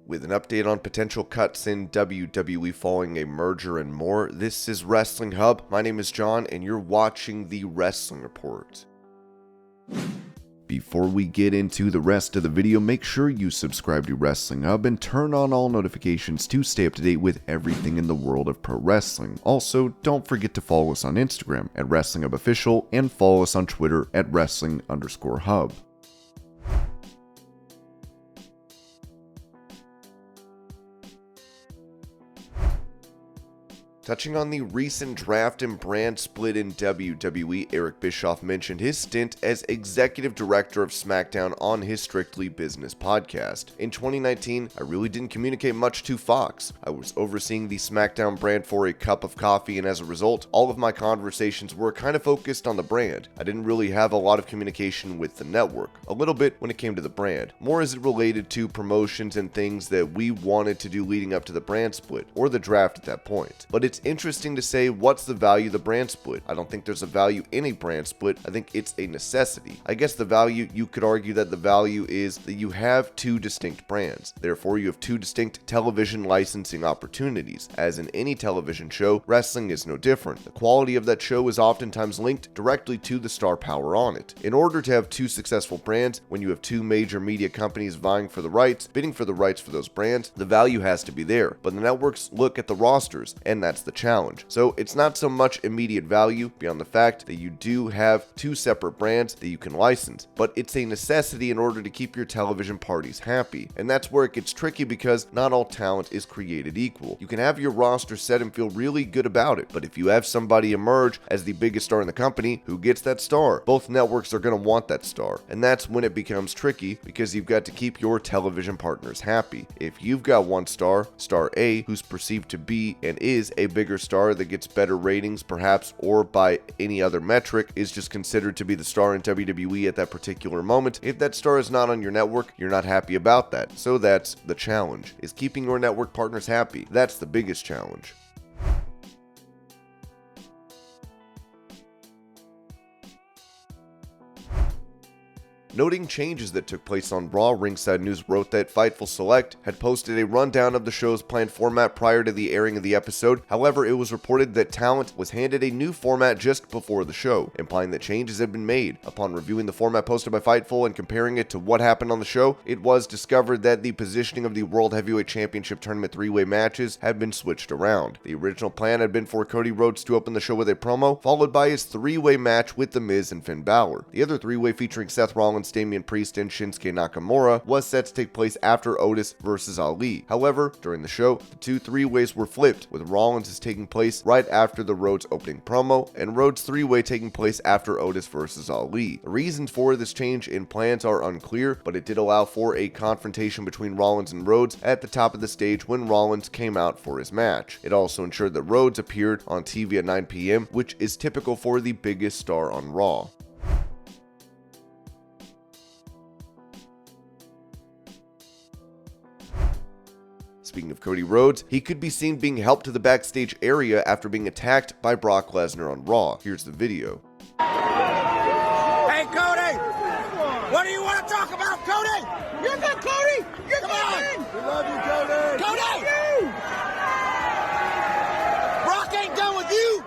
With an update on potential cuts in WWE following a merger and more, this is Wrestling Hub. My name is John, and you're watching the Wrestling Report. Before we get into the rest of the video, make sure you subscribe to Wrestling Hub and turn on all notifications to stay up to date with everything in the world of pro wrestling. Also, don't forget to follow us on Instagram at Wrestling Hub Official and follow us on Twitter at Wrestling_Hub. Touching on the recent draft and brand split in WWE, Eric Bischoff mentioned his stint as executive director of SmackDown on his Strictly Business podcast. In 2019, I really didn't communicate much to Fox. I was overseeing the SmackDown brand for a cup of coffee, and as a result, all of my conversations were kind of focused on the brand. I didn't really have a lot of communication with the network. A little bit when it came to the brand. More as it related to promotions and things that we wanted to do leading up to the brand split, or the draft at that point. But it's interesting to say, what's the value of the brand split? I don't think there's a value in a brand split. I think it's a necessity. I guess the value, you could argue that the value is that you have two distinct brands. Therefore, you have two distinct television licensing opportunities. As in any television show, wrestling is no different. The quality of that show is oftentimes linked directly to the star power on it. In order to have two successful brands, when you have two major media companies vying for the rights, bidding for the rights for those brands, the value has to be there. But the networks look at the rosters, and that's the challenge. So it's not so much immediate value beyond the fact that you do have two separate brands that you can license, but it's a necessity in order to keep your television parties happy. And that's where it gets tricky because not all talent is created equal. You can have your roster set and feel really good about it, but if you have somebody emerge as the biggest star in the company, who gets that star? Both networks are going to want that star. And that's when it becomes tricky because you've got to keep your television partners happy. If you've got one star, star A, who's perceived to be and is a bigger star that gets better ratings perhaps, or by any other metric is just considered to be the star in WWE at that particular moment. If that star is not on your network, you're not happy about that. So that's the challenge, is keeping your network partners happy. That's the biggest challenge. Noting changes that took place on Raw, Ringside News wrote that Fightful Select had posted a rundown of the show's planned format prior to the airing of the episode. However, it was reported that talent was handed a new format just before the show, implying that changes had been made. Upon reviewing the format posted by Fightful and comparing it to what happened on the show, it was discovered that the positioning of the World Heavyweight Championship Tournament three-way matches had been switched around. The original plan had been for Cody Rhodes to open the show with a promo, followed by his three-way match with The Miz and Finn Balor. The other three-way featuring Seth Rollins, Damian Priest, and Shinsuke Nakamura was set to take place after Otis versus Ali. However, during the show, the two three-ways were flipped, with Rollins taking place right after the Rhodes opening promo, and Rhodes three-way taking place after Otis versus Ali. The reasons for this change in plans are unclear, but it did allow for a confrontation between Rollins and Rhodes at the top of the stage when Rollins came out for his match. It also ensured that Rhodes appeared on TV at 9 p.m., which is typical for the biggest star on Raw. Speaking of Cody Rhodes, he could be seen being helped to the backstage area after being attacked by Brock Lesnar on Raw. Here's the video. Hey, Cody! What do you want to talk about, Cody? You're good, Cody! You're good, man! We love you, Cody! Cody! Brock ain't done with you!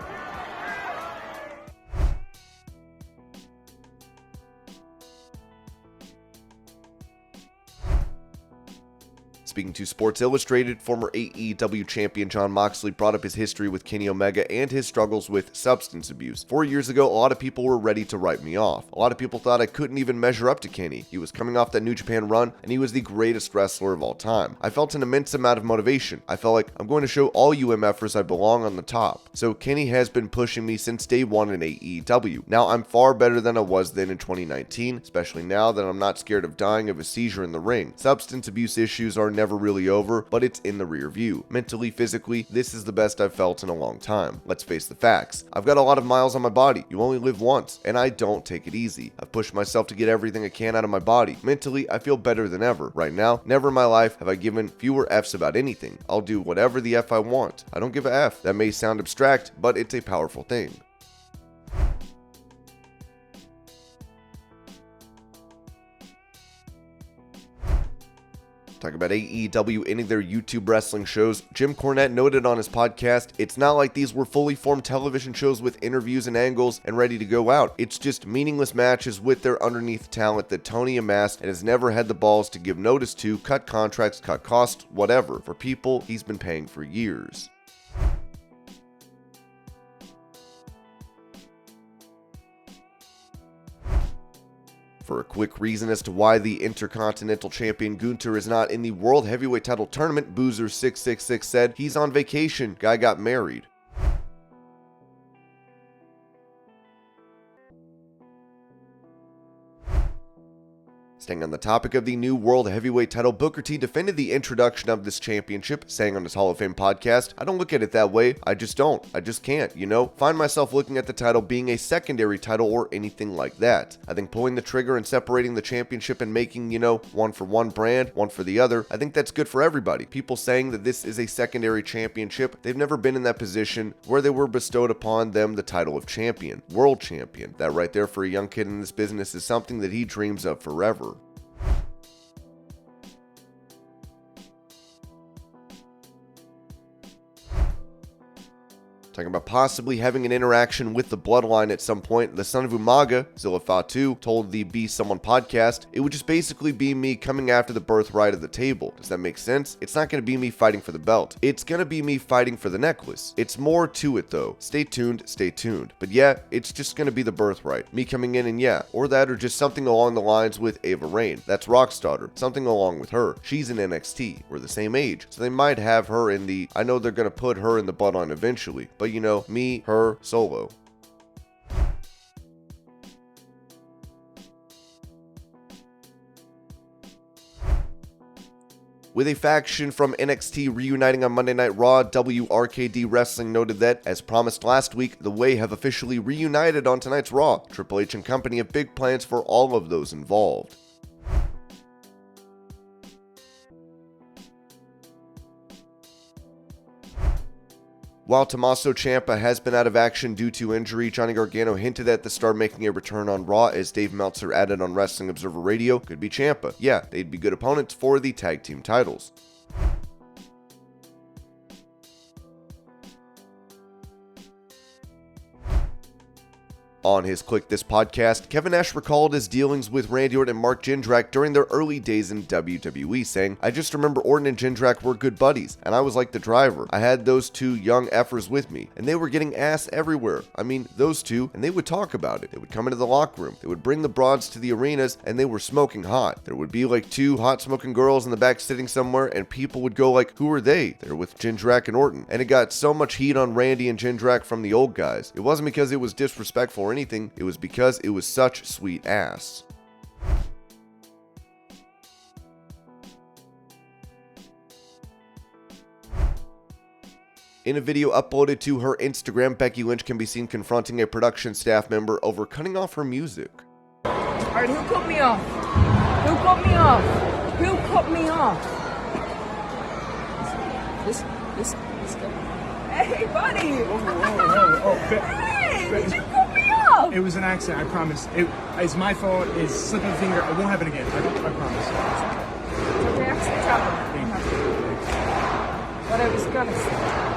Speaking to Sports Illustrated, former AEW champion Jon Moxley brought up his history with Kenny Omega and his struggles with substance abuse. 4 years ago, a lot of people were ready to write me off. A lot of people thought I couldn't even measure up to Kenny. He was coming off that New Japan run, and he was the greatest wrestler of all time. I felt an immense amount of motivation. I felt like I'm going to show all you MFers I belong on the top. So Kenny has been pushing me since day one in AEW. Now I'm far better than I was then in 2019, especially now that I'm not scared of dying of a seizure in the ring. Substance abuse issues are never really over, but it's in the rear view. Mentally, physically, this is the best I've felt in a long time. Let's face the facts. I've got a lot of miles on my body. You only live once, and I don't take it easy. I've pushed myself to get everything I can out of my body. Mentally, I feel better than ever. Right now, never in my life have I given fewer F's about anything. I'll do whatever the F I want. I don't give a F. That may sound abstract, but it's a powerful thing. Talking about AEW ending their YouTube wrestling shows, Jim Cornette noted on his podcast, "It's not like these were fully formed television shows with interviews and angles and ready to go out. It's just meaningless matches with their underneath talent that Tony amassed and has never had the balls to give notice to, cut contracts, cut costs, whatever, for people he's been paying for years." For a quick reason as to why the Intercontinental Champion Gunther is not in the World Heavyweight Title Tournament, Boozer666 said, "He's on vacation, guy got married." Staying on the topic of the new World Heavyweight title, Booker T defended the introduction of this championship, saying on his Hall of Fame podcast, "I don't look at it that way. I just don't. I just can't, find myself looking at the title being a secondary title or anything like that. I think pulling the trigger and separating the championship and making, one for one brand, one for the other, I think that's good for everybody. People saying that this is a secondary championship, they've never been in that position where they were bestowed upon them the title of champion, world champion. That right there for a young kid in this business is something that he dreams of forever." Talking about possibly having an interaction with the Bloodline at some point, the son of Umaga, Zilla Fatu, told the Be Someone podcast, "It would just basically be me coming after the birthright of the table. Does that make sense? It's not going to be me fighting for the belt. It's going to be me fighting for the necklace. It's more to it though. Stay tuned, stay tuned. But yeah, it's just going to be the birthright. Me coming in and or that or just something along the lines with Ava Raine. That's Rock's daughter. Something along with her. She's in NXT. We're the same age. So they might have her in the, I know they're going to put her in the Bloodline eventually. But me, her, solo." With a faction from NXT reuniting on Monday Night Raw, WRKD Wrestling noted that, as promised last week, the Way have officially reunited on tonight's Raw. Triple H and company have big plans for all of those involved. While Tommaso Ciampa has been out of action due to injury, Johnny Gargano hinted at the star making a return on Raw, as Dave Meltzer added on Wrestling Observer Radio, "Could be Ciampa. Yeah, they'd be good opponents for the tag team titles." On his Click This podcast, Kevin Nash recalled his dealings with Randy Orton and Mark Jindrak during their early days in WWE, saying, "I just remember Orton and Jindrak were good buddies, and I was like the driver. I had those two young effers with me, and they were getting ass everywhere. I mean, those two, and they would talk about it. They would come into the locker room, they would bring the broads to the arenas, and they were smoking hot. There would be like two hot smoking girls in the back sitting somewhere, and people would go like, who are they? They're with Jindrak and Orton." And it got so much heat on Randy and Jindrak from the old guys. It wasn't because it was disrespectful or anything, it was because it was such sweet ass. In a video uploaded to her Instagram, Becky Lynch can be seen confronting a production staff member over cutting off her music. Alright, who cut me off? Who cut me off? Who cut me off? This guy. Hey, buddy! Oh. Hey, did you cut me off? It was an accident, I promise. It's my fault. It's slipping a finger. It won't happen again. I promise. Okay, accident happened. But I was gonna say.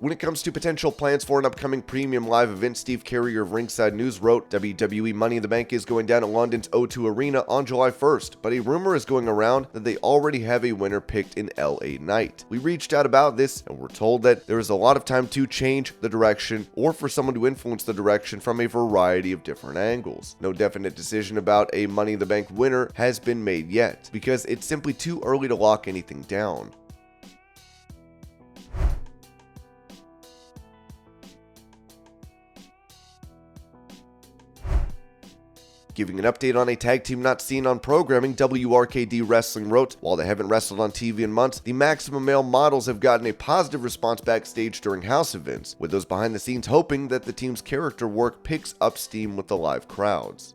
When it comes to potential plans for an upcoming premium live event, Steve Carrier of Ringside News wrote, "WWE Money in the Bank is going down at London's O2 Arena on July 1st, but a rumor is going around that they already have a winner picked in LA Knight. We reached out about this and were told that there is a lot of time to change the direction or for someone to influence the direction from a variety of different angles. No definite decision about a Money in the Bank winner has been made yet, because it's simply too early to lock anything down." Giving an update on a tag team not seen on programming, WRKD Wrestling wrote, "While they haven't wrestled on TV in months, the Maximum Male models have gotten a positive response backstage during house events, with those behind the scenes hoping that the team's character work picks up steam with the live crowds."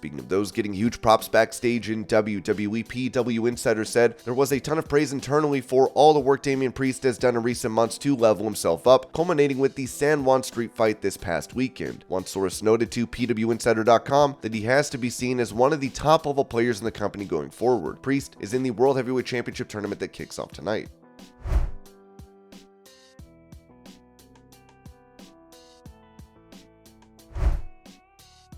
Speaking of those getting huge props backstage in WWE, PW Insider said there was a ton of praise internally for all the work Damian Priest has done in recent months to level himself up, culminating with the San Juan Street fight this past weekend. One source noted to PWInsider.com that he has to be seen as one of the top-level players in the company going forward. Priest is in the World Heavyweight Championship tournament that kicks off tonight.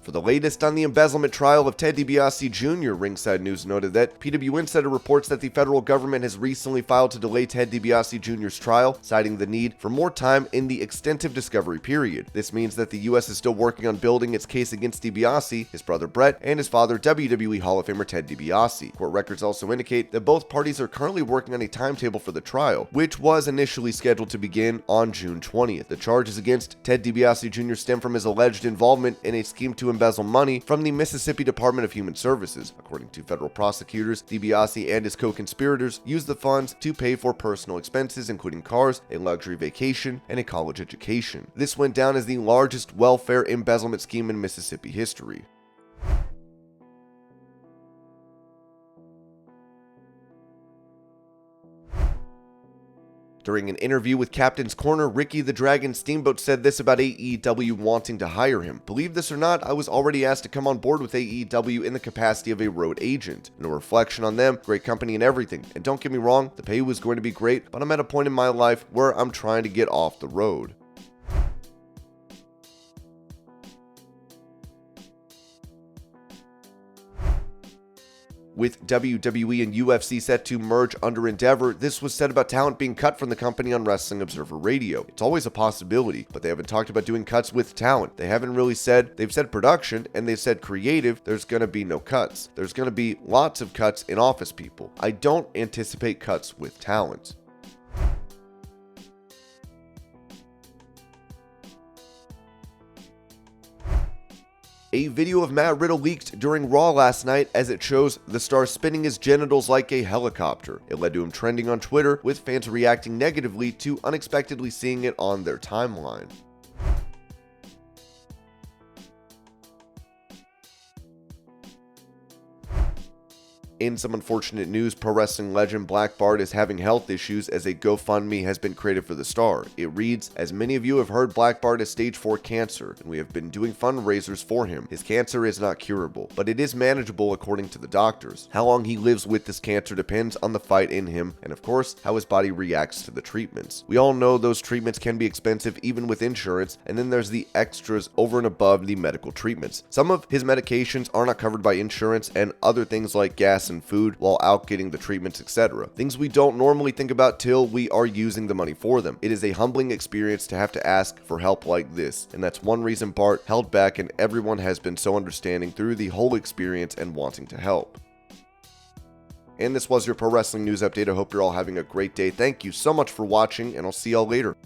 For the latest on the embezzlement trial of Ted DiBiase Jr., Ringside News noted that PW Insider reports that the federal government has recently filed to delay Ted DiBiase Jr.'s trial, citing the need for more time in the extensive discovery period. This means that the U.S. is still working on building its case against DiBiase, his brother Brett, and his father WWE Hall of Famer Ted DiBiase. Court records also indicate that both parties are currently working on a timetable for the trial, which was initially scheduled to begin on June 20th. The charges against Ted DiBiase Jr. stem from his alleged involvement in a scheme to embezzle money from the Mississippi Department of Human Services. According to federal prosecutors, DiBiase and his co-conspirators used the funds to pay for personal expenses, including cars, a luxury vacation, and a college education. This went down as the largest welfare embezzlement scheme in Mississippi history. During an interview with Captain's Corner, Ricky the Dragon Steamboat said this about AEW wanting to hire him. Believe this or not, I was already asked to come on board with AEW in the capacity of a road agent. No reflection on them, great company and everything. And don't get me wrong, the pay was going to be great, but I'm at a point in my life where I'm trying to get off the road. With WWE and UFC set to merge under Endeavor, this was said about talent being cut from the company on Wrestling Observer Radio. It's always a possibility, but they haven't talked about doing cuts with talent. They haven't really said, they've said production, and they've said creative, there's going to be no cuts. There's going to be lots of cuts in office people. I don't anticipate cuts with talent. A video of Matt Riddle leaked during Raw last night as it shows the star spinning his genitals like a helicopter. It led to him trending on Twitter, with fans reacting negatively to unexpectedly seeing it on their timeline. In some unfortunate news, pro wrestling legend Black Bart is having health issues as a GoFundMe has been created for the star. It reads, "As many of you have heard, Black Bart has stage 4 cancer, and we have been doing fundraisers for him. His cancer is not curable, but it is manageable according to the doctors. How long he lives with this cancer depends on the fight in him, and of course, how his body reacts to the treatments. We all know those treatments can be expensive even with insurance, and then there's the extras over and above the medical treatments. Some of his medications are not covered by insurance, and other things like gas and food while out getting the treatments, etc. Things we don't normally think about till we are using the money for them. It is a humbling experience to have to ask for help like this, and that's one reason Bart held back, and everyone has been so understanding through the whole experience and wanting to help." And this was your pro wrestling news update. I hope you're all having a great day. Thank you so much for watching, and I'll see y'all later.